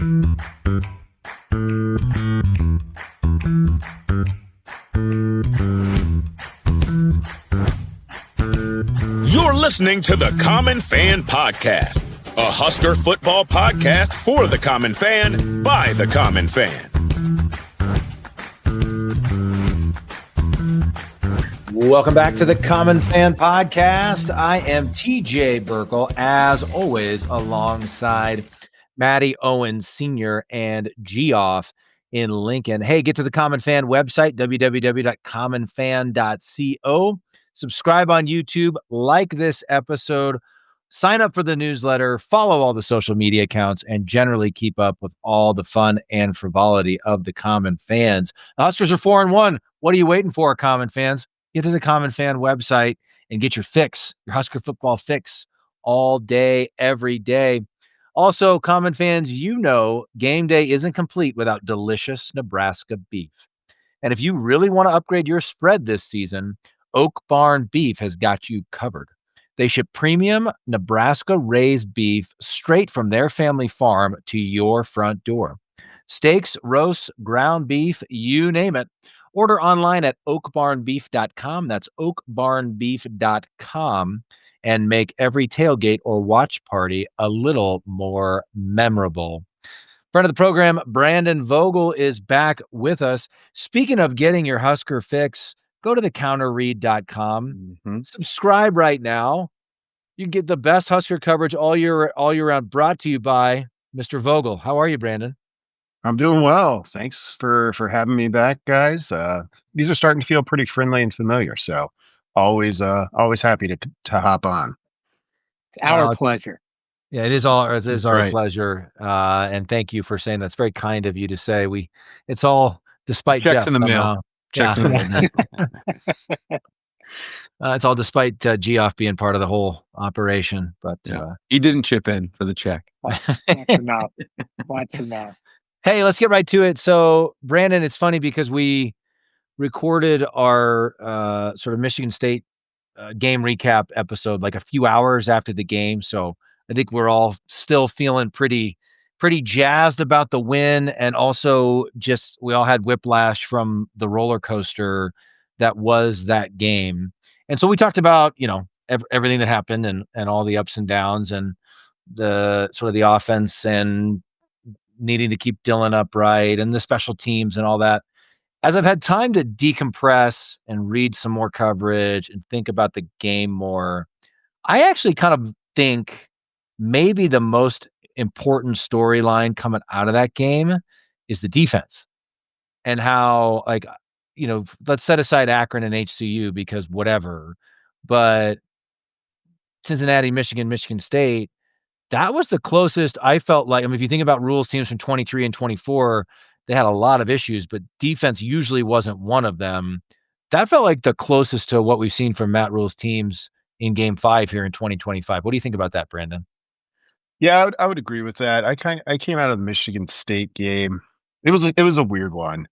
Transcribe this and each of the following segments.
You're listening to the Common Fan Podcast, a Husker football podcast for the common fan by the common fan. Welcome back to the Common Fan Podcast. I am TJ Burkle, as always, alongside Matty Owens Sr. and Geoff in Lincoln. Hey, get to the Common Fan website, www.commonfan.co. Subscribe on YouTube, like this episode, sign up for the newsletter, follow all the social media accounts, and generally keep up with all the fun and frivolity of the Common Fans. The Huskers are 4-1. What are you waiting for, Common Fans? Get to the Common Fan website and get your fix, your Husker football fix, all day, every day. Also, Common Fans, you know game day isn't complete without delicious Nebraska beef. And if you really want to upgrade your spread this season, Oak Barn Beef has got you covered. They ship premium Nebraska-raised beef straight from their family farm to your front door. Steaks, roasts, ground beef, you name it. Order online at oakbarnbeef.com. That's oakbarnbeef.com. And make every tailgate or watch party a little more memorable. Friend of the program, Brandon Vogel, is back with us. Speaking of getting your Husker fix, go to thecounterread.com. Subscribe right now. You can get the best Husker coverage all year round, brought to you by Mr. Vogel. How are you, Brandon? I'm doing well. Thanks for having me back, guys. These are starting to feel pretty friendly and familiar, so always happy to hop on. It's our pleasure. Yeah, it is our pleasure. And thank you for saying that. It's very kind of you to say. It's all despite checks Jeff in the mail. Checks in the mail. It's all despite Geoff being part of the whole operation, but he didn't chip in for the check. Watch enough. Hey, let's get right to it. So, Brandon, it's funny because we recorded our sort of Michigan State game recap episode like a few hours after the game. So I think we're all still feeling pretty jazzed about the win. And also just, we all had whiplash from the roller coaster that was that game. And so we talked about, everything that happened and all the ups and downs and the sort of the offense and needing to keep Dylan upright and the special teams and all that. As I've had time to decompress and read some more coverage and think about the game more, I actually kind of think maybe the most important storyline coming out of that game is the defense and how, let's set aside Akron and HCU because whatever, but Cincinnati, Michigan State, that was the closest I felt like. I mean, if you think about Rhule's teams from 23 and 24, they had a lot of issues, but defense usually wasn't one of them. That felt like the closest to what we've seen from Matt Rhule's teams in Game 5 here in 2025. What do you think about that, Brandon? Yeah, I would agree with that. I came out of the Michigan State game. It was a weird one.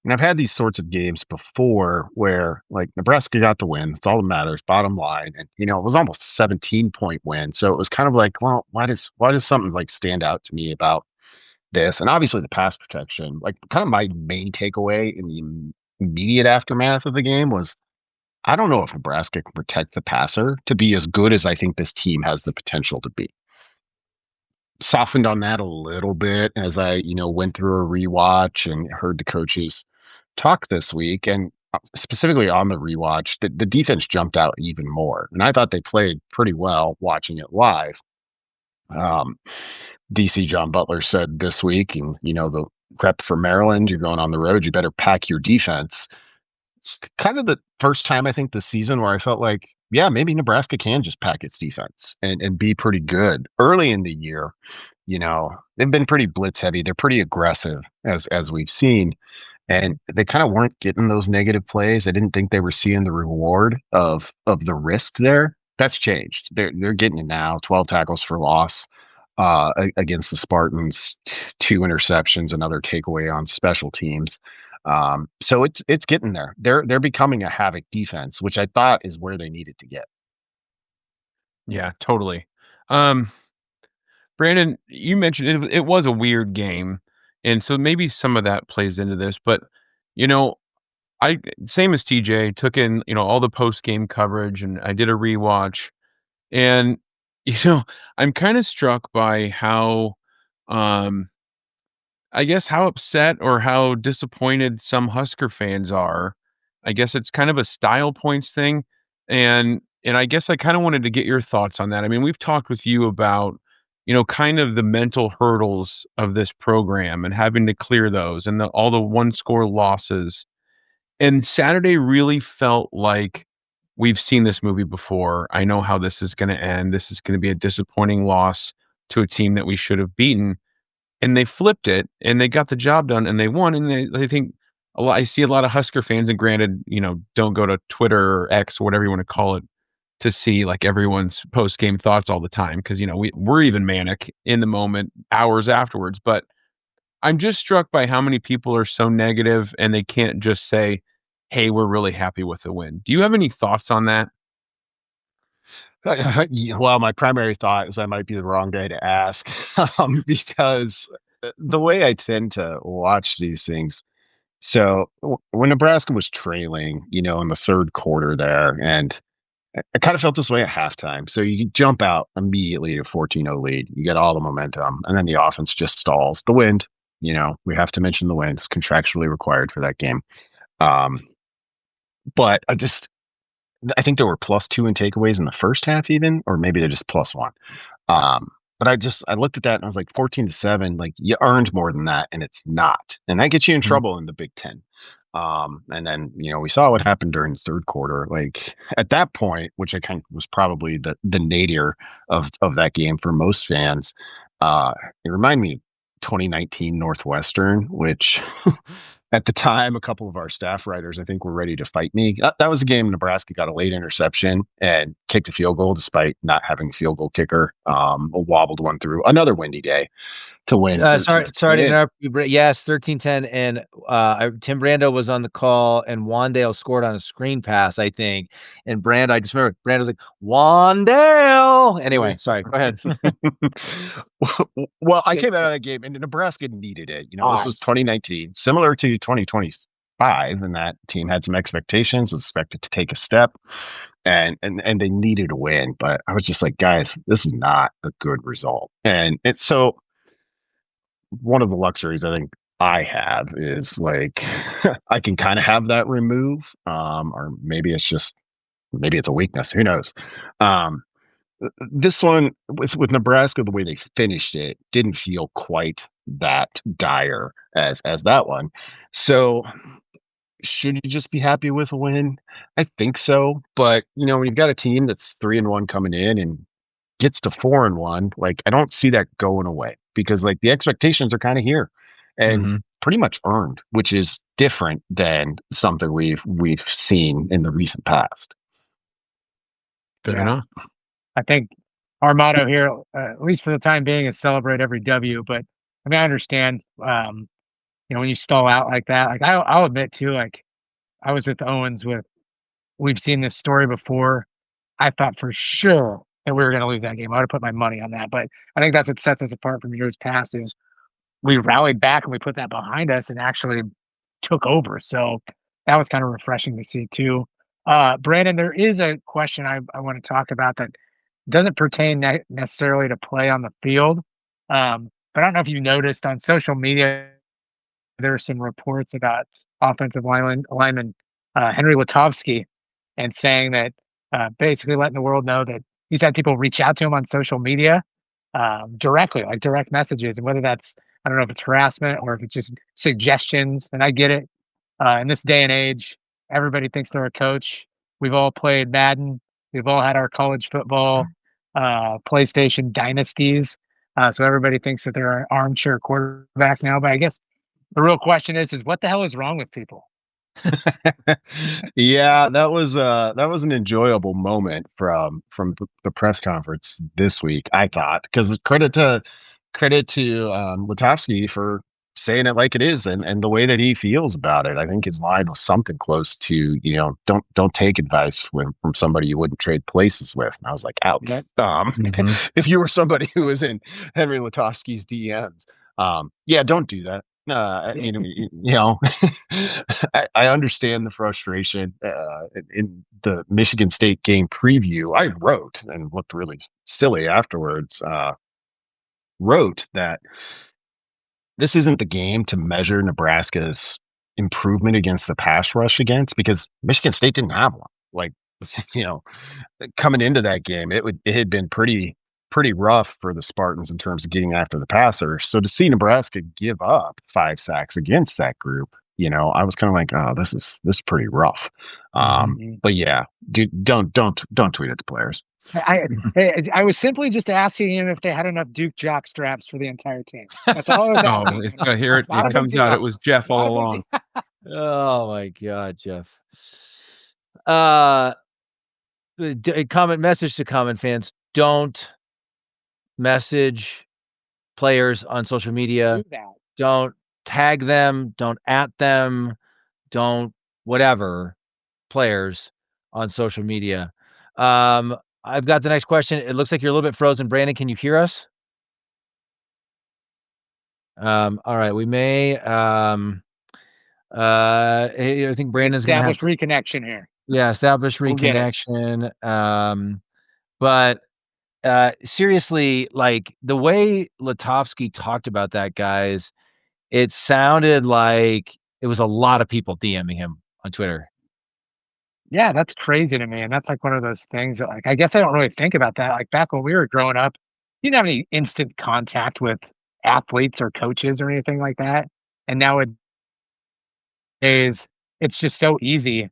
And I've had these sorts of games before where like Nebraska got the win. That's all that matters, bottom line. And it was almost a 17-point win. So it was kind of like, well, why does something like stand out to me about this? And obviously the pass protection, like kind of my main takeaway in the immediate aftermath of the game was, I don't know if Nebraska can protect the passer to be as good as I think this team has the potential to be. Softened on that a little bit as I, went through a rewatch and heard the coaches talk this week, and specifically on the rewatch, the defense jumped out even more. And I thought they played pretty well watching it live. DC John Butler said this week, and the prep for Maryland, you're going on the road, you better pack your defense. It's kind of the first time I think this season where I felt like, yeah, maybe Nebraska can just pack its defense and be pretty good. Early in the year, they've been pretty blitz heavy. They're pretty aggressive as we've seen. And they kind of weren't getting those negative plays. I didn't think they were seeing the reward of the risk there. That's changed. They're getting it now. 12 tackles for loss against the Spartans, 2 interceptions, another takeaway on special teams. So it's getting there. They're becoming a havoc defense, which I thought is where they needed to get. Yeah, totally. Brandon, you mentioned it was a weird game, and so maybe some of that plays into this. But you know, I same as TJ took in all the post game coverage, and I did a rewatch, and I'm kind of struck by how, um, I guess how upset or how disappointed some Husker fans are. I guess it's kind of a style points thing, and I guess I kind of wanted to get your thoughts on that. I mean, we've talked with you about, kind of the mental hurdles of this program and having to clear those and all the one score losses. And Saturday really felt like we've seen this movie before. I know how this is going to end. This is going to be a disappointing loss to a team that we should have beaten. And they flipped it and they got the job done and they won. And they think a lot. I see a lot of Husker fans, and granted, don't go to Twitter or X or whatever you want to call it to see like everyone's post game thoughts all the time. Cause we're even manic in the moment hours afterwards. But I'm just struck by how many people are so negative and they can't just say, hey, we're really happy with the win. Do you have any thoughts on that? Well, my primary thought is I might be the wrong guy to ask, because the way I tend to watch these things. So when Nebraska was trailing, in the third quarter there, and I kind of felt this way at halftime. So you jump out immediately to 14-0 lead. You get all the momentum, and then the offense just stalls. The wind, we have to mention the wind. It's contractually required for that game. But I think there were +2 in takeaways in the first half even, or maybe they're just +1. But I looked at that and I was like 14-7, like you earned more than that, and it's not. And that gets you in trouble in the Big Ten. And then, we saw what happened during the third quarter. Like at that point, which I kind of was probably the nadir of that game for most fans, it reminded me of 2019 Northwestern, which at the time, a couple of our staff writers, I think, were ready to fight me. That was a game Nebraska got a late interception and kicked a field goal despite not having a field goal kicker. Wobbled one through. Another windy day to win. Sorry to interrupt you, but yes, 13-10, and Tim Brando was on the call, and Wandale scored on a screen pass, I think. And I just remember Brando was like, Wandale. Anyway, sorry, go ahead. Well, I came out of that game, and Nebraska needed it. This was 2019, similar to 2025, and that team had some expectations, was expected to take a step, and they needed a win. But I was just like, guys, this is not a good result. And it's so. One of the luxuries I think I have is like I can kind of have that remove, or maybe it's a weakness. Who knows? This one with Nebraska, the way they finished it didn't feel quite that dire as that one. So should you just be happy with a win? I think so. But when you've got a team that's 3-1 coming in and gets to 4-1, like I don't see that going away, because like the expectations are kind of here and pretty much earned, which is different than something we've seen in the recent past. Fair enough. I think our motto here, at least for the time being, is celebrate every W. But I mean, I understand, when you stall out like that, like I'll admit too, like I was with Owens we've seen this story before. I thought for sure that we were going to lose that game. I would have put my money on that. But I think that's what sets us apart from years past is we rallied back and we put that behind us and actually took over. So that was kind of refreshing to see too. Brandon, there is a question I want to talk about that doesn't pertain necessarily to play on the field. But I don't know if you noticed on social media, there are some reports about offensive lineman Henry Lutovsky, and saying that basically letting the world know that he's had people reach out to him on social media directly, like direct messages, and whether that's, I don't know if it's harassment or if it's just suggestions. And I get it. In this day and age, everybody thinks they're a coach. We've all played Madden. We've all had our college football PlayStation dynasties. So everybody thinks that they're an armchair quarterback now. But I guess the real question is what the hell is wrong with people? Yeah, that was an enjoyable moment from the press conference this week, I thought, because credit to Lutovsky for saying it like it is and the way that he feels about it. I think his line was something close to, don't take advice from somebody you wouldn't trade places with. And I was like, ouch. If you were somebody who was in Henry Lutovsky's DMs, yeah, don't do that. I understand the frustration. In the Michigan State game preview, I wrote and looked really silly afterwards. Wrote that this isn't the game to measure Nebraska's improvement against the pass rush because Michigan State didn't have one. Like, coming into that game, it had been pretty rough for the Spartans in terms of getting after the passer. So to see Nebraska give up 5 sacks against that group, I was kind of like, oh, this is pretty rough. But yeah, don't tweet at the players. I was simply just asking him if they had enough Duke jock straps for the entire team. That's all I was asking. Here it comes out. It was Jeff all along. Oh my God, Jeff. Message to Common fans: don't message players on social media. Don't tag them. Don't at them. Don't whatever players on social media. I've got the next question. It looks like you're a little bit frozen. Brandon, can you hear us? All right. We may. I think Brandon's going to have reconnection here. Yeah, establish reconnection. But seriously, like the way Lutovsky talked about that, guys, it sounded like it was a lot of people DMing him on Twitter. Yeah, that's crazy to me. And that's like one of those things that, like, I guess I don't really think about that. Like back when we were growing up, you didn't have any instant contact with athletes or coaches or anything like that. And nowadays, it's just so easy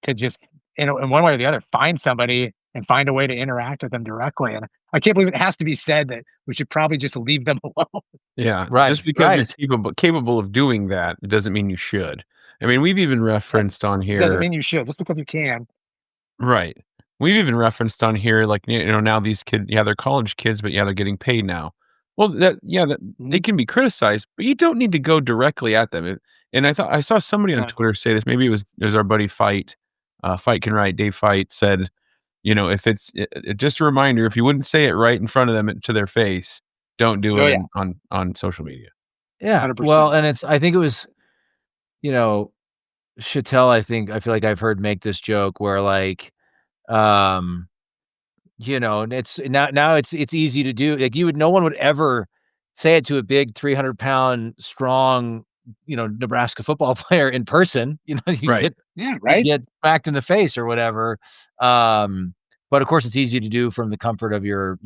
to just, in one way or the other, find somebody and find a way to interact with them directly. And I can't believe it has to be said that we should probably just leave them alone. Yeah, right. Just because you're capable of doing that, it doesn't mean you should. I mean, we've even referenced on here. Doesn't mean you should, just because you can. Right. We've even referenced on here, like, now these kids, they're college kids, but they're getting paid now. Well, they can be criticized, but you don't need to go directly at them. And I saw somebody on Twitter say this. Maybe it was our buddy Fight Can Write. Dave Fight said, if it's just a reminder, if you wouldn't say it right in front of them to their face, don't do it on social media. Yeah. 100%. Well, and I think it was, Chattel, I feel like I've heard make this joke where like, and it's now it's easy to do. Like no one would ever say it to a big 300-pound strong, Nebraska football player in person, you get smacked in the face or whatever. But of course it's easy to do from the comfort of your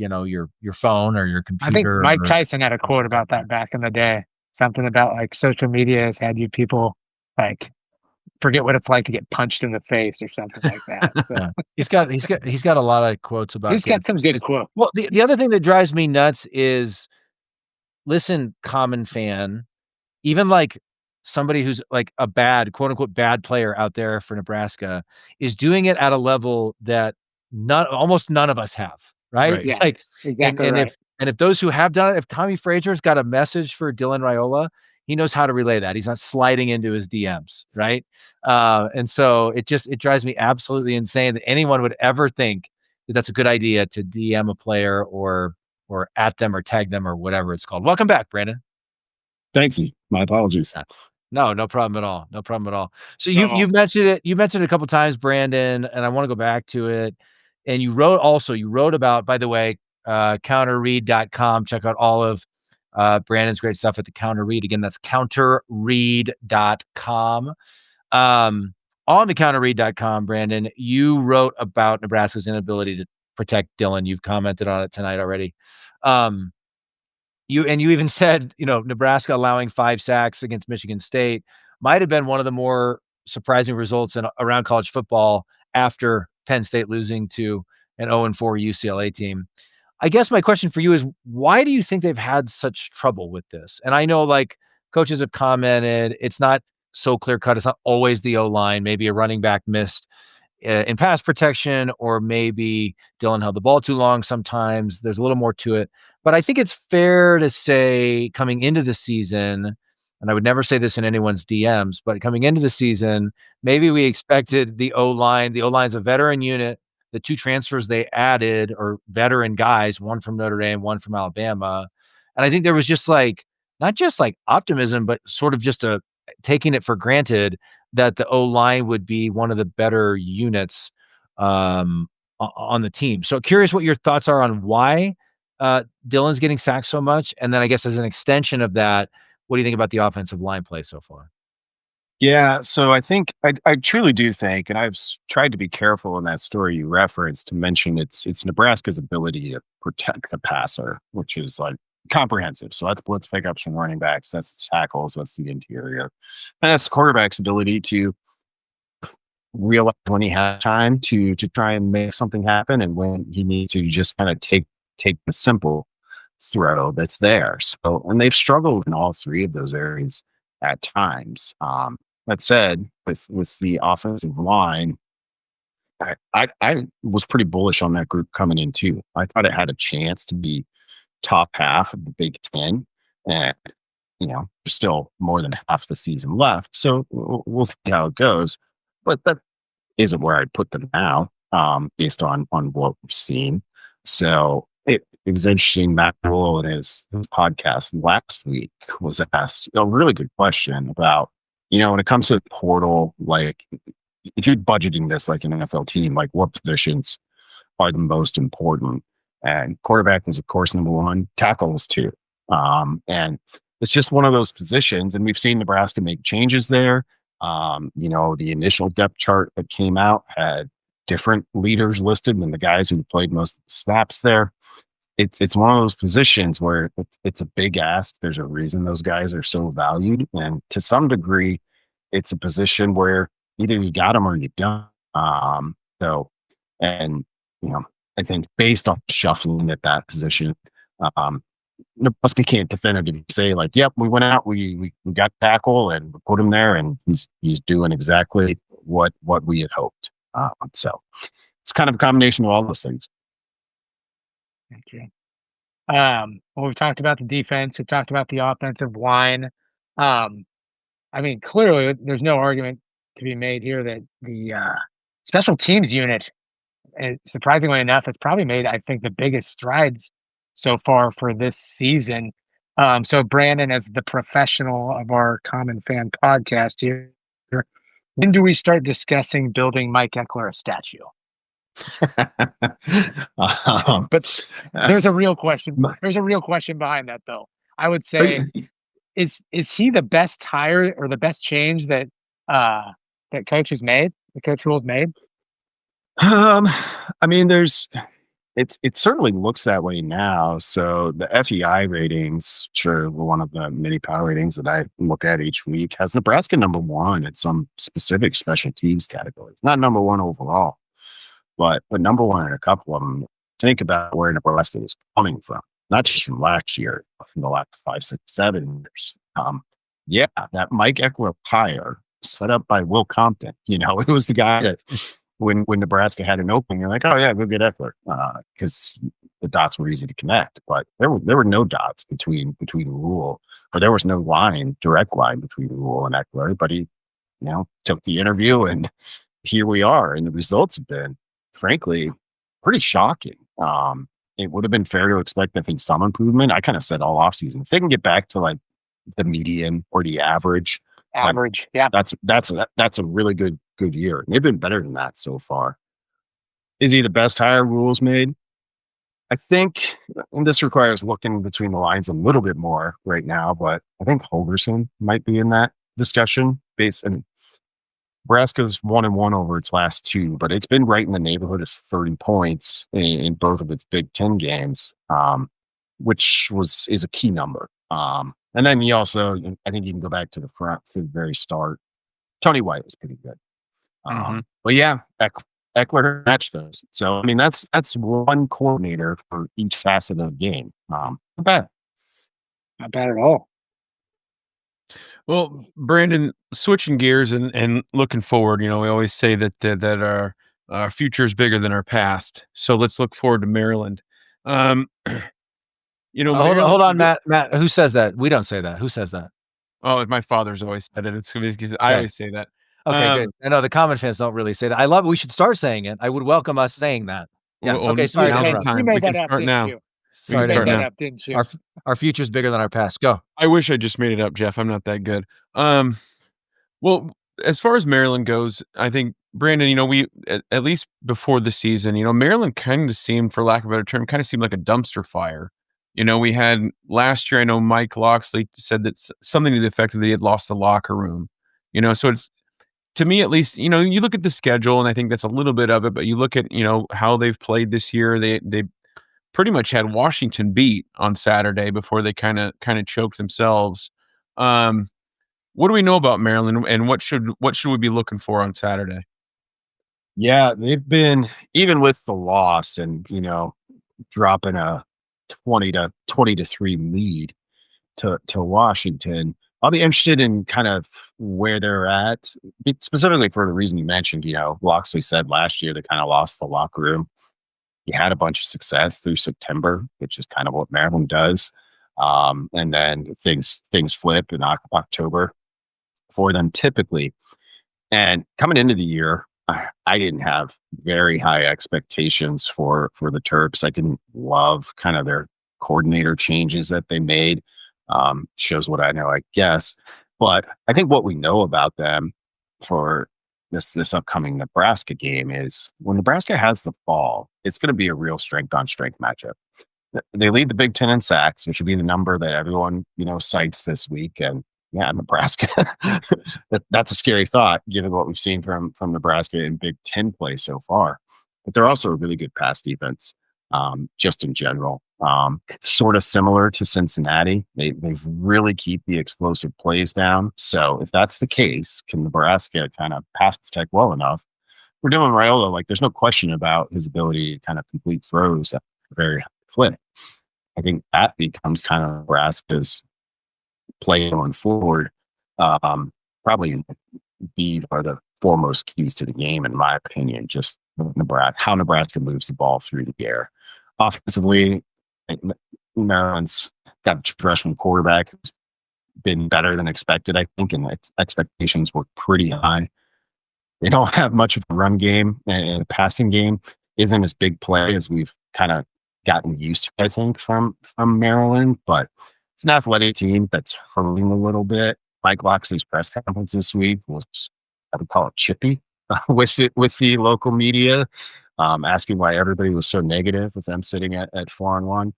phone or your computer. I think Mike Tyson had a quote about that back in the day. Something about like social media has had you people like forget what it's like to get punched in the face or something like that. So. He's got a lot of quotes about. He's got some good quotes. Well, the other thing that drives me nuts is, listen, Common fan, even like somebody who's like a bad, quote unquote, bad player out there for Nebraska is doing it at a level that almost none of us have. Right. Yeah, like exactly. If those who have done it, if Tommy Frazier's got a message for Dylan Raiola, he knows how to relay that. He's not sliding into his DMs, right? And so it drives me absolutely insane that anyone would ever think that that's a good idea to DM a player or at them or tag them or whatever it's called. Welcome back, Brandon. Thank you. My apologies. No problem at all. No problem at all. So you've mentioned it. You mentioned it a couple of times, Brandon, and I want to go back to it. And you wrote about, by the way, counterread.com. Check out all of Brandon's great stuff at the Counter Read. Again, that's counterread.com. On the counterread.com, Brandon, you wrote about Nebraska's inability to protect Dylan. You've commented on it tonight already. You even said, Nebraska allowing 5 sacks against Michigan State might have been one of the more surprising results around college football after Penn State losing to an 0-4 UCLA team. I guess my question for you is, why do you think they've had such trouble with this? And I know like coaches have commented, it's not so clear cut. It's not always the O-line. Maybe a running back missed in pass protection, or maybe Dylan held the ball too long. Sometimes there's a little more to it, but I think it's fair to say coming into the season and I would never say this in anyone's DMs, but coming into the season, maybe we expected the O-line. The O-line's a veteran unit. The 2 transfers they added are veteran guys, one from Notre Dame, one from Alabama. And I think there was just not just optimism, but sort of just taking it for granted that the O-line would be one of the better units on the team. So curious what your thoughts are on why Dylan's getting sacked so much. And then I guess as an extension of that, what do you think about the offensive line play so far? Yeah, so I think I truly do think, and I've tried to be careful in that story you referenced to mention it's Nebraska's ability to protect the passer, which is comprehensive. So that's blitz pickups from running backs, that's the tackles, that's the interior, and that's the quarterback's ability to realize when he has time to try and make something happen, and when he needs to just kind of take the simple throw that's there. So, and they've struggled in all 3 of those areas at times. That said, with the offensive line, I was pretty bullish on that group coming in too. I thought it had a chance to be top half of the Big Ten, and there's still more than half the season left, so we'll see how it goes. But that isn't where I'd put them now, based on what we've seen. So it was interesting. Matt Rhule in his podcast last week was asked a really good question about, when it comes to the portal, if you're budgeting this like an NFL team, what positions are the most important? And quarterback was, of course, number 1. Tackle was 2. And it's just one of those positions. And we've seen Nebraska make changes there. The initial depth chart that came out had different leaders listed than the guys who played most of the snaps there. It's one of those positions where it's a big ask. There's a reason those guys are so valued, and to some degree, it's a position where either you got them or you don't. I think based on shuffling at that position, Nebraska can't definitively say yep, we went out, we got tackle and we put him there, and he's doing exactly what we had hoped. So it's kind of a combination of all those things. Okay. Well, we've talked about the defense. We've talked about the offensive line. Clearly, there's no argument to be made here that the special teams unit, surprisingly enough, has probably made, I think, the biggest strides so far for this season. So, Brandon, as the professional of our Common Fan podcast here, when do we start discussing building Mike Ekeler a statue? But there's a real question. There's a real question behind that, though. I would say, is he the best hire or the best change that Coach has made? The Coach Rhule's made. It certainly looks that way now. So the FEI ratings, sure, one of the many power ratings that I look at each week, has Nebraska number 1 at some specific special teams categories. Not number 1 overall, but number 1 in a couple of them. Think about where Nebraska is coming from, not just from last year, but from the last 5, 6, 7 years. That Mike Ekeler hire set up by Will Compton. It was the guy that when Nebraska had an opening, you're like, oh yeah, go get Ekeler, because the dots were easy to connect. But there were no dots between Rhule, or there was no direct line between Rhule and Ekeler. But he, took the interview, and here we are. And the results have been, frankly, pretty shocking. It would have been fair to expect, I think, some improvement. I kind of said all offseason, if they can get back to the median or the average, yeah, that's a really good year. They've been better than that so far. Is he the best hire Rhule's made? I think, and this requires looking between the lines a little bit more right now, but I think Holgorsen might be in that discussion. Nebraska's 1-1 over its last 2, but it's been right in the neighborhood of 30 points in both of its Big Ten games, which is a key number. And then you also, I think you can go back to the very start. Tony White was pretty good. But yeah, Ekeler matched those. So, that's one coordinator for each facet of the game. Not bad. Not bad at all. Well, Brandon, switching gears and looking forward, we always say that our future is bigger than our past. So let's look forward to Maryland. Hold on, Matt. Who says that? We don't say that. Who says that? Oh, my father's always said it. It's because I always say that. Okay, good. I know the common fans don't really say that. I love it. We should start saying it. I would welcome us saying that. Yeah. Well, Okay. Sorry to now's the interrupt. time. You We made can that up, start didn't now. you? Sorry You to made that interrupt. up, didn't you? Our future's bigger than our past. Go. I wish I just made it up, Jeff. I'm not that good. Well, as far as Maryland goes, I think Brandon, we at least before the season, Maryland kind of seemed, for lack of a better term, kind of seemed like a dumpster fire. We had last year. I know Mike Loxley said that something to the effect that they had lost the locker room. So it's, to me at least, you look at the schedule, and I think that's a little bit of it. But you look at how they've played this year. They pretty much had Washington beat on Saturday before they kind of choked themselves. What do we know about Maryland, and what should we be looking for on Saturday? Yeah, they've been, even with the loss and dropping a 20-3 lead to Washington. I'll be interested in kind of where they're at, specifically for the reason you mentioned. Loxley said last year they kind of lost the locker room. He had a bunch of success through September, which is kind of what Maryland does. And then things flip in October for them typically. And coming into the year, I didn't have very high expectations for the Terps. I didn't love kind of their coordinator changes that they made. Shows what I know, I guess. But I think what we know about them for this upcoming Nebraska game is when Nebraska has the ball, it's going to be a real strength-on-strength matchup. They lead the Big Ten in sacks, which would be the number that everyone cites this week. And yeah, Nebraska, that's a scary thought given what we've seen from Nebraska in Big Ten play so far. But they're also a really good pass defense, just in general. It's sort of similar to Cincinnati. They really keep the explosive plays down. So if that's the case, can Nebraska kind of pass protect well enough? We're doing Raiola, like there's no question about his ability to kind of complete throws at a very high clip. I think that becomes kind of Nebraska's play going forward. Probably B are the foremost keys to the game, in my opinion. Just how Nebraska moves the ball through the air. Offensively, Maryland's got a freshman quarterback who's been better than expected, I think, and expectations were pretty high. They don't have much of a run game, and the passing game isn't as big play as we've kind of gotten used to, I think, from Maryland, but it's an athletic team that's hurting a little bit. Mike Loxley's press conference this week was, I would call it chippy with the local media, asking why everybody was so negative with them sitting at 4-1.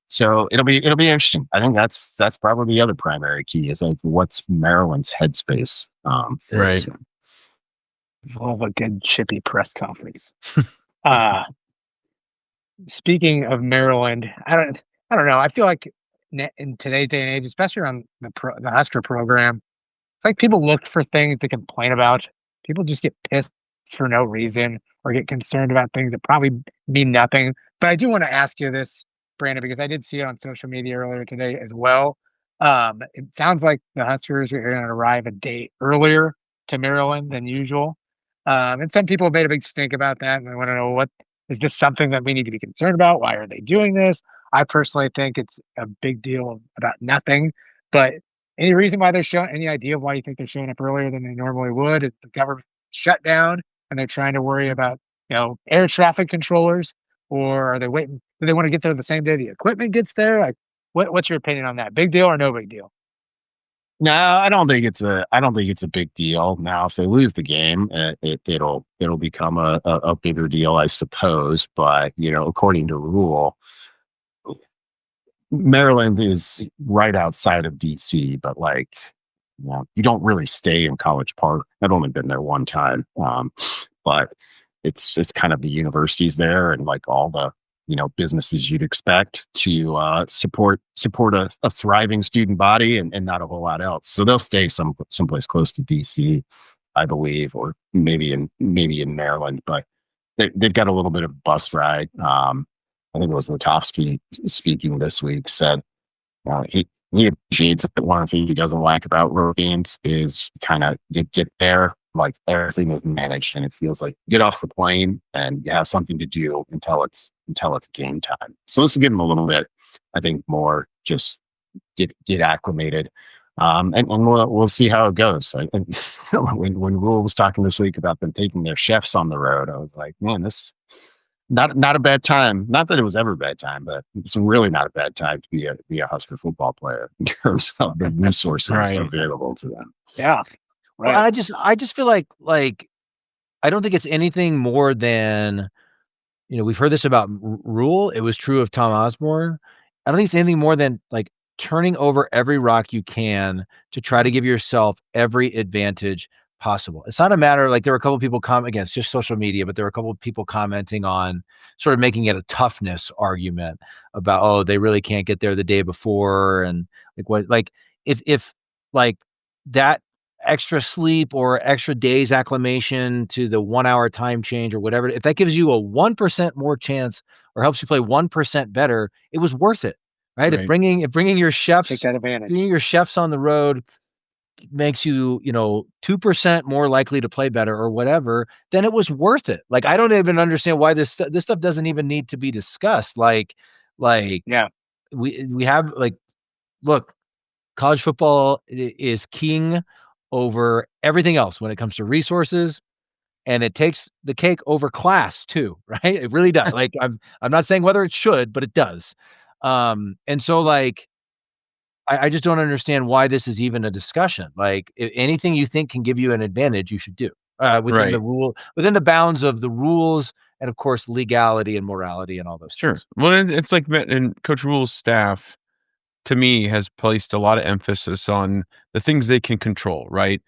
So it'll be interesting. I think that's probably the other primary key is like what's Maryland's headspace. Right. Love a good chippy press conference. Speaking of Maryland, I don't know. I feel like in today's day and age, especially around the Husker program, it's like people look for things to complain about. People just get pissed for no reason or get concerned about things that probably mean nothing. But I do want to ask you this, Brandon, because I did see it on social media earlier today as well. It sounds like the Huskers are going to arrive a day earlier to Maryland than usual. And some people have made a big stink about that, and I want to know, is this something that we need to be concerned about? Why are they doing this? I personally think it's a big deal about nothing. But any reason why they're showing? Any idea of why you think they're showing up earlier than they normally would? Is the government shut down and they're trying to worry about air traffic controllers, or are they waiting? Do they want to get there the same day the equipment gets there? Like, what's your opinion on that? Big deal or no big deal? No, I don't think it's a big deal. Now, if they lose the game, it'll become a bigger deal, I suppose. But according to Rhule, Maryland is right outside of DC, but you don't really stay in College Park. I've only been there one time, but it's kind of the universities there and like all the businesses you'd expect to support a thriving student body and not a whole lot else. So they'll stay someplace close to DC, I believe, or maybe in Maryland. But they've got a little bit of bus ride. I think it was Lutovsky speaking this week said he appreciates it. One of the things he doesn't like about road games is kind of get there, like everything is managed and it feels like you get off the plane and you have something to do until it's game time. So this will give him a little bit, I think, more just get acclimated. And we'll see how it goes. I think when Rhule was talking this week about them taking their chefs on the road, I was like, man, this not a bad time. Not that it was ever a bad time, but it's really not a bad time to be a Husker football player in terms of the resources available to them. Yeah. Right. Well, I just feel like I don't think it's anything more than, we've heard this about Rhule. It was true of Tom Osborne. I don't think it's anything more than like turning over every rock you can to try to give yourself every advantage possible. It's not a matter, like there were a couple of people again, it's just social media, but there were a couple of people commenting on sort of making it a toughness argument about, oh, they really can't get there the day before. And if like that extra sleep or extra days acclimation to the 1 hour time change or whatever, if that gives you a 1% more chance or helps you play 1% better, it was worth it. Right. If bringing your chefs, take that advantage. Bringing your chefs on the road makes you, 2% more likely to play better or whatever, then it was worth it. Like, I don't even understand why this stuff doesn't even need to be discussed. Like, yeah, we have look, college football is king over everything else when it comes to resources, and it takes the cake over class too, right? It really does. Like, I'm not saying whether it should, but it does. And so I just don't understand why this is even a discussion. Like, if anything you think can give you an advantage, you should do within the rule, within the bounds of the rules, and of course legality and morality and all those things. Well, it's like, and Coach Rhule's staff, to me, has placed a lot of emphasis on the things they can control. Right,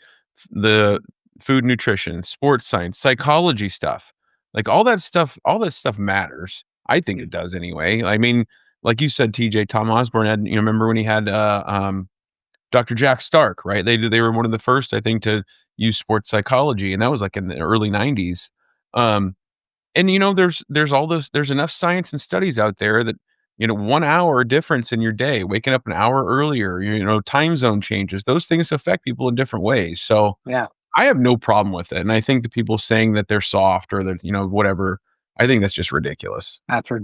the food, nutrition, sports science, psychology stuff, like all that stuff matters. I think it does anyway. I mean, like you said, TJ, Tom Osborne had, remember when he had Dr. Jack Stark, right? They were one of the first, I think, to use sports psychology, and that was like in the early 90s. And there's all this, there's enough science and studies out there that 1 hour difference in your day, waking up an hour earlier, time zone changes, those things affect people in different ways. So yeah, I have no problem with it, and I think the people saying that they're soft or that whatever, I think that's just ridiculous. that's right.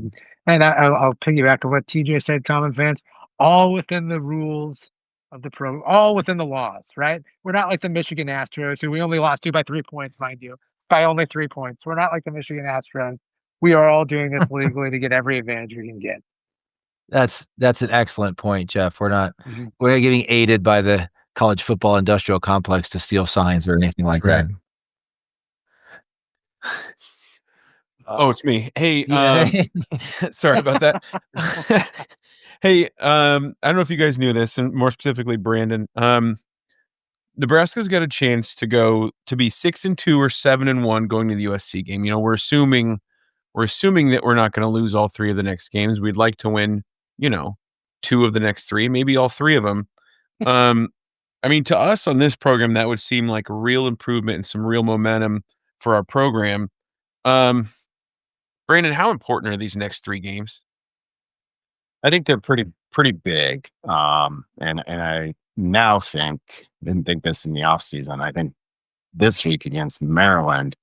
And I'll piggyback on what TJ said, common fans, all within the rules of the pro, all within the laws, right? We're not like the Michigan Astros, who we only lost to by 3 points, mind you, by only 3 points. We're not like the Michigan Astros. We are all doing this legally to get every advantage we can get. That's an excellent point, Jeff. We're not getting aided by the college football industrial complex to steal signs or anything like that. Oh, it's me. Hey, sorry about that. Hey, I don't know if you guys knew this, and more specifically, Brandon. Nebraska's got a chance to go to be 6-2 or 7-1 going to the USC game. We're assuming that we're not going to lose all 3 of the next games. We'd like to win, 2 of the next 3, maybe all 3 of them. I mean, to us on this program, that would seem like a real improvement and some real momentum for our program. Brandon, how important are these next 3 games? I think they're pretty big. And I now didn't think this in the offseason. I think this week against Maryland,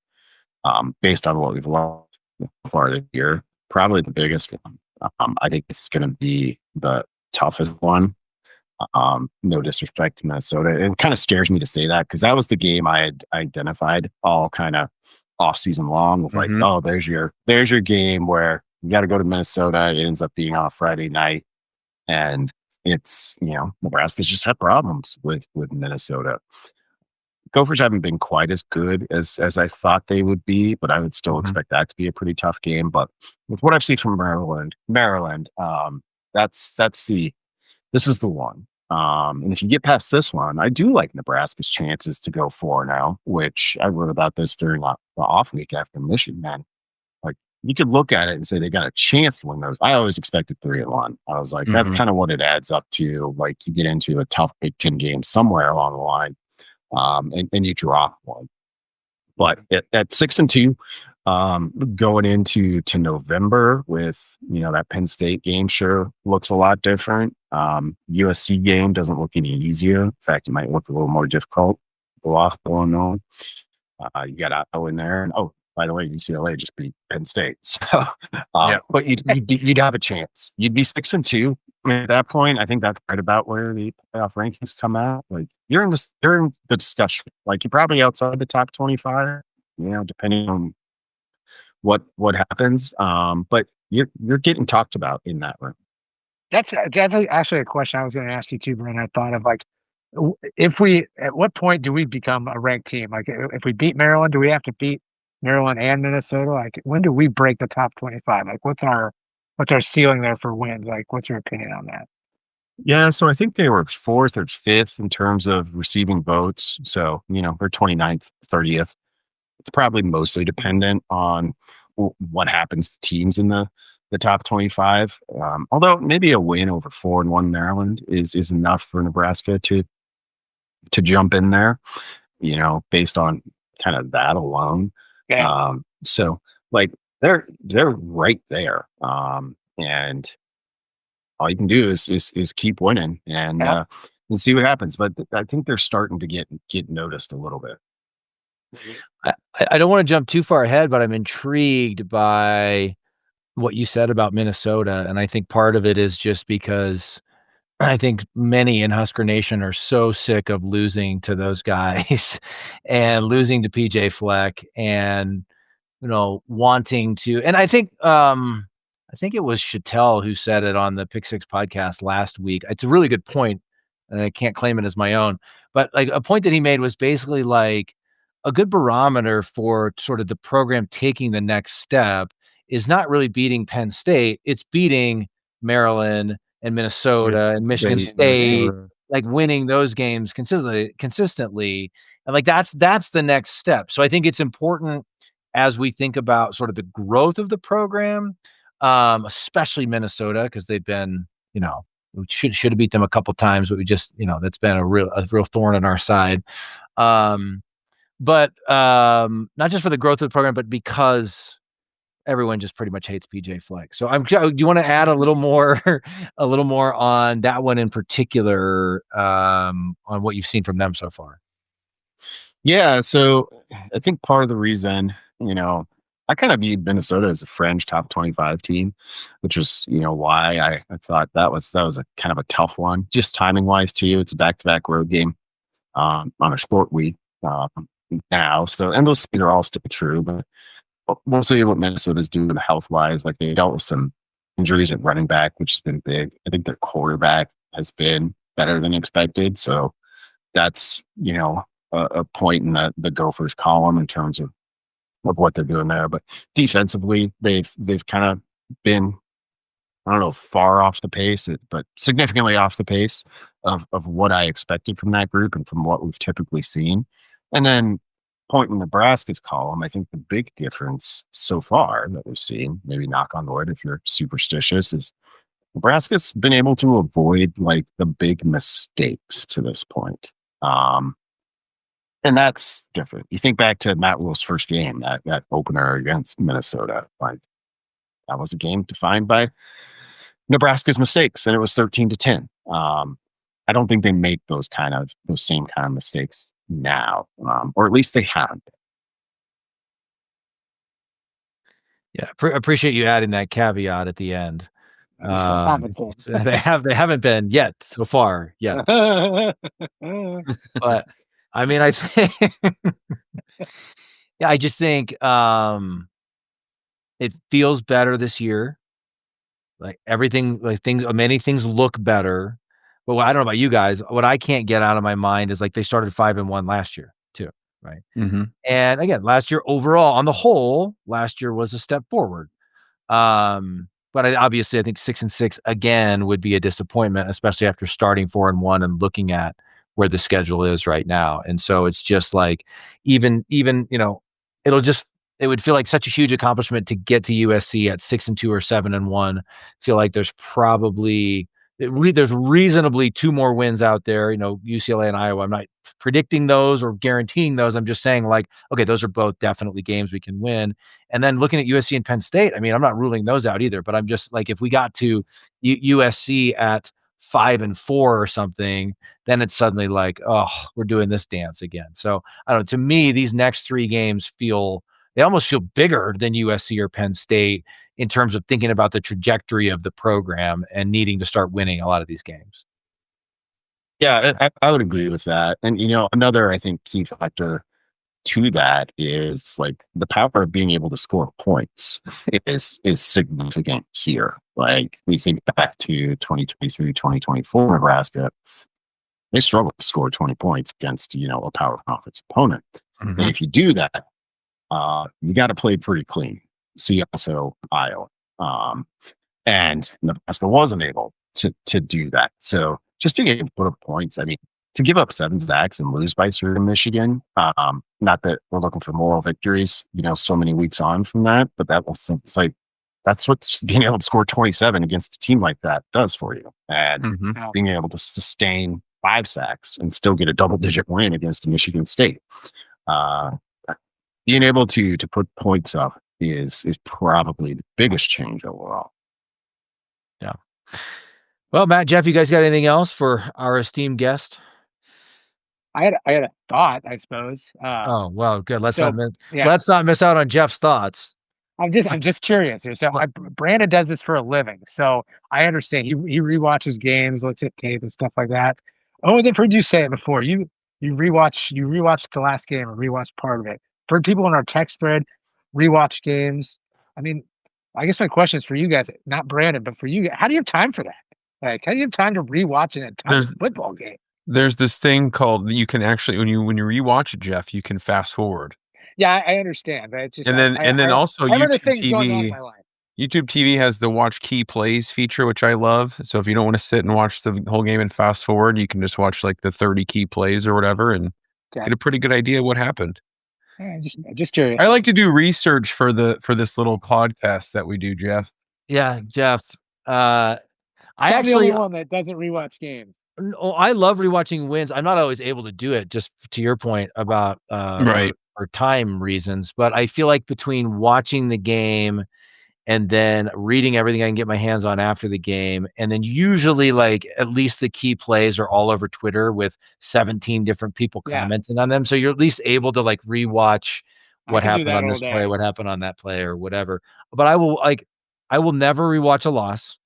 based on what we've learned so far this year, probably the biggest one. I think it's going to be the toughest one. No disrespect to Minnesota. It kind of scares me to say that, because that was the game I had identified all kind of off season long with like, oh, there's your game where you got to go to Minnesota. It ends up being on a Friday night, and it's, Nebraska's just had problems with Minnesota. Gophers haven't been quite as good as I thought they would be, but I would still expect that to be a pretty tough game. But with what I've seen from Maryland, this is the one. And if you get past this one, I do like Nebraska's chances to go 4-0, which I wrote about this during the off week after Michigan. Man, like, you could look at it and say they got a chance to win those. I always expected 3-1. I was like, that's kind of what it adds up to. Like, you get into a tough Big Ten game somewhere along the line, and you drop one. But at 6-2, going into November with, that Penn State game sure looks a lot different. USC game doesn't look any easier. In fact, it might look a little more difficult. You got Iowa in there, and by the way, UCLA just beat Penn State. So, but you'd have a chance. You'd be 6-2. At that point, I think that's right about where the playoff rankings come out. Like you're in the discussion. Like you're probably outside the top 25, depending on what happens. But you're getting talked about in that room. That's actually a question I was going to ask you too, Brent. I thought of like, at what point do we become a ranked team? Like, if we beat Maryland, do we have to beat Maryland and Minnesota? Like, when do we break the top 25? Like, what's our ceiling there for wins? Like, what's your opinion on that? Yeah, so I think they were fourth or fifth in terms of receiving votes. So, they're 29th, 30th. It's probably mostly dependent on what happens to teams in the top 25. Although maybe a win over 4-1 Maryland is enough for Nebraska to jump in there, based on kind of that alone. Yeah. So like they're right there. And all you can do is keep winning and see what happens. But I think they're starting to get noticed a little bit. I don't want to jump too far ahead, but I'm intrigued by what you said about Minnesota. And I think part of it is just because I think many in Husker Nation are so sick of losing to those guys and losing to PJ Fleck and, wanting to, and I think it was Chattel who said it on the Pick Six podcast last week. It's a really good point, and I can't claim it as my own, but like a point that he made was basically like a good barometer for sort of the program taking the next step is not really beating Penn State. It's beating Maryland and Minnesota and Michigan State, like winning those games consistently. And like, that's the next step. So I think it's important as we think about sort of the growth of the program, especially Minnesota, because they've been, we should have beat them a couple times, but we just, that's been a real thorn in our side. But not just for the growth of the program, but because everyone just pretty much hates PJ Fleck. So do you want to add a little more on that one in particular, on what you've seen from them so far? Yeah. So I think part of the reason, I kind of viewed Minnesota as a fringe top 25 team, which was, why I thought that was a kind of a tough one, just timing wise too. It's a back-to-back road game on a short week now. So, and those things are all still true, but we'll see what Minnesota's doing health wise. Like they dealt with some injuries at running back, which has been big. I think their quarterback has been better than expected. So that's, a point in the Gophers column in terms of what they're doing there. But defensively, they've kind of been, I don't know, far off the pace, but significantly off the pace of what I expected from that group and from what we've typically seen. And then point in Nebraska's column, I think the big difference so far that we've seen, maybe knock on wood if you're superstitious, is Nebraska's been able to avoid like the big mistakes to this point. And that's different. You think back to Matt Rhule's first game, that opener against Minnesota, like that was a game defined by Nebraska's mistakes, and it was 13-10. I don't think they make those same kind of mistakes now, or at least they haven't. Yeah, appreciate you adding that caveat at the end. They haven't been yet so far yet. But I mean, I think, yeah, I just think it feels better this year. Like everything, many things look better. But I don't know about you guys. What I can't get out of my mind is like they started 5-1 last year too, right? Mm-hmm. And again, last year overall, on the whole, last year was a step forward. But obviously, I think 6-6 again would be a disappointment, especially after starting 4-1 and looking at where the schedule is right now. And so it's just like even it would feel like such a huge accomplishment to get to USC at 6-2 or 7-1. Feel like there's probably there's reasonably two more wins out there, UCLA and Iowa. I'm not predicting those or guaranteeing those. I'm just saying like, okay, those are both definitely games we can win. And then looking at USC and Penn State, I mean, I'm not ruling those out either, but I'm just like, if we got to USC at 5-4 or something, then it's suddenly like, oh, we're doing this dance again. So I don't know, to me, these next three games feel they almost feel bigger than USC or Penn State in terms of thinking about the trajectory of the program and needing to start winning a lot of these games. Yeah, I would agree with that. And, another, I think, key factor to that is like the power of being able to score points is significant here. Like we think back to 2023, 2024 Nebraska, they struggled to score 20 points against, a power conference opponent. Mm-hmm. And if you do that, you got to play pretty clean. See also Iowa. And Nebraska wasn't able to do that. So just being able to put up points, I mean, to give up 7 sacks and lose by 3 to Michigan, not that we're looking for moral victories, so many weeks on from that, but it's like, that's what being able to score 27 against a team like that does for you. And being able to sustain 5 sacks and still get a double-digit win against Michigan State. Being able to put points up is probably the biggest change overall. Yeah. Well, Matt, Jeff, you guys got anything else for our esteemed guest? I had a thought, I suppose. Oh, well, good. Let's not miss out on Jeff's thoughts. I'm just curious here. So Brandon does this for a living, so I understand. He rewatches games, looks at tape and stuff like that. Oh, I've heard you say it before. You rewatched the last game or rewatched part of it. For people in our text thread, rewatch games. I mean, I guess my question is for you guys, not Brandon, but for you. How do you have time for that? Like, how do you have time to rewatch an entire football game? There's this thing called you can actually when you rewatch it, Jeff, you can fast forward. Yeah, I understand, but it's just and then also YouTube TV. YouTube TV has the watch key plays feature, which I love. So if you don't want to sit and watch the whole game and fast forward, you can just watch like the 30 key plays or whatever and get a pretty good idea what happened. Yeah, just curious. I like to do research for this little podcast that we do, Jeff. Yeah, Jeff. I'm the only one that doesn't rewatch games. Oh, I love rewatching wins. I'm not always able to do it, just to your point about for time reasons. But I feel like between watching the game and then reading everything I can get my hands on after the game, and then usually like at least the key plays are all over Twitter with 17 different people commenting on them. So you're at least able to like rewatch what happened on this play, what happened on that play, or whatever. But I will never rewatch a loss.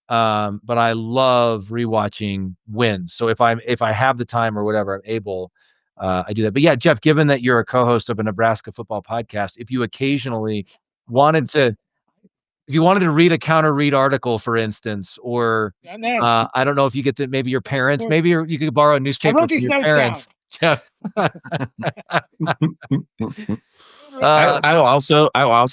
But I love rewatching wins. So if I have the time or whatever, I'm able, I do that. But yeah, Jeff, given that you're a co-host of a Nebraska football podcast, if you occasionally wanted to read a counter read article, for instance, or I don't know if you get that, maybe your parents, maybe you could borrow a newspaper from your parents, Jeff. I'll also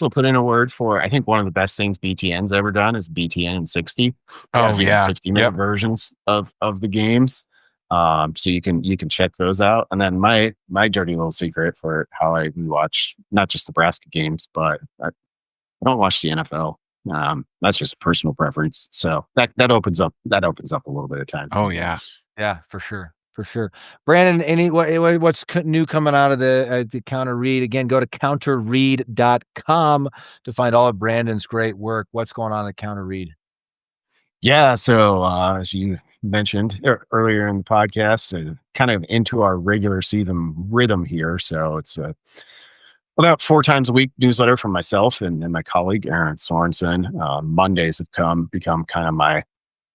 put in a word for, I think one of the best things BTN's ever done is BTN in 60. Oh yeah, 60-minute versions of the games. So you can check those out. And then my dirty little secret for how I watch not just Nebraska games, but I don't watch the NFL. That's just personal preference. So that opens up a little bit of time. Oh yeah, for sure. For sure. Brandon, what's new coming out of the Counter Read? Again, go to counterread.com to find all of Brandon's great work. What's going on at Counter Read? Yeah, so as you mentioned earlier in the podcast, kind of into our regular season rhythm here. So it's about 4 times a week newsletter from myself and my colleague, Aaron Sorensen. Mondays have become kind of my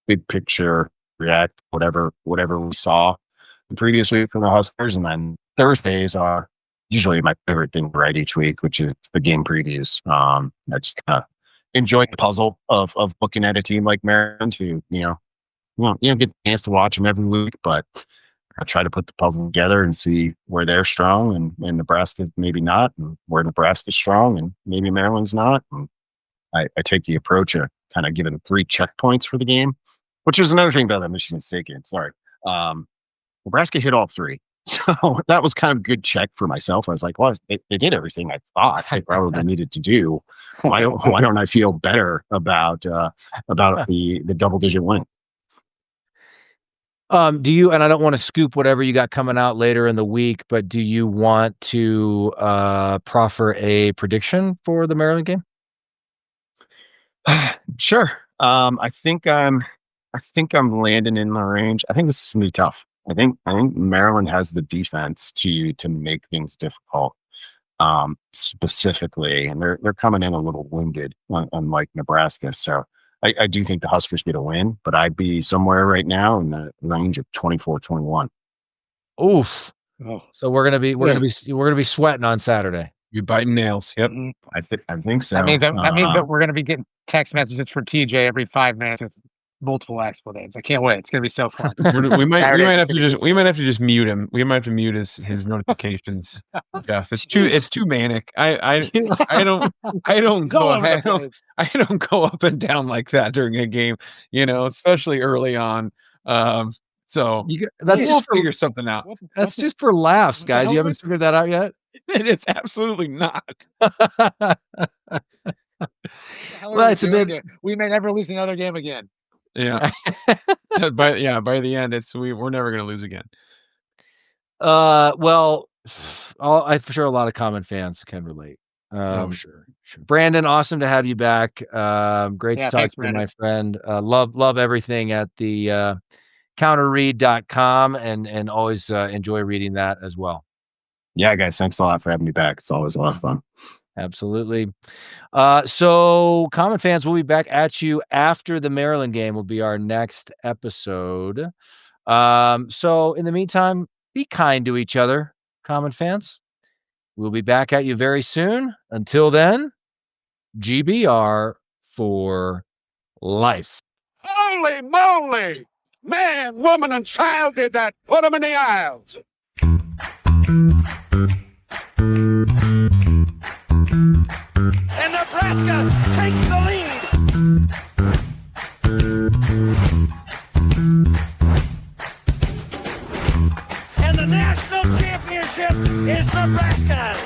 big picture, react, whatever we saw the previous week from the Huskers. And then Thursdays are usually my favorite thing to write each week, which is the game previews. I just kind of enjoy the puzzle of looking at a team like Maryland who, get a chance to watch them every week, but I try to put the puzzle together and see where they're strong and Nebraska maybe not, and where Nebraska's strong and maybe Maryland's not. And I take the approach of kind of giving 3 checkpoints for the game, which is another thing about that Michigan State game. Sorry. Nebraska hit all 3. So that was kind of a good check for myself. I was like, well, they did everything I thought they probably needed to do. Why don't I feel better about the double-digit win? Do you, and I don't want to scoop whatever you got coming out later in the week, but do you want to proffer a prediction for the Maryland game? Sure. I think I'm landing in the range. I think this is gonna be tough. I think Maryland has the defense to make things difficult. specifically, and they're coming in a little wounded, unlike Nebraska. So I do think the Huskers get a win, but I'd be somewhere right now in the range of 24-21. Oof. Oh. So we're gonna be sweating on Saturday. You biting nails. Yep. I think so. That means that we're going to be getting text messages from TJ every 5 minutes with multiple expletives. I can't wait. It's going to be so fun. we might have to just mute him. We might have to mute his notifications. Jeff, it's too manic. I don't go up and down like that during a game, especially early on. So that's we'll just figure something out. That's just for laughs, guys. You haven't figured that out yet? It's absolutely not. Well, it's a bit. We may never lose another game again. Yeah. by the end, we're never going to lose again. Well, I'm sure a lot of common fans can relate. Sure. Brandon, awesome to have you back. Great to talk to you, my friend. Love everything at the counterread.com and always enjoy reading that as well. Yeah, guys, thanks a lot for having me back. It's always a lot of fun. Absolutely. So Common Fans, we'll be back at you after the Maryland game will be our next episode. So in the meantime, be kind to each other, Common Fans. We'll be back at you very soon. Until then, GBR for life. Holy moly! Man, woman, and child did that. Put them in the aisles. And Nebraska takes the lead. And the national championship is Nebraska's.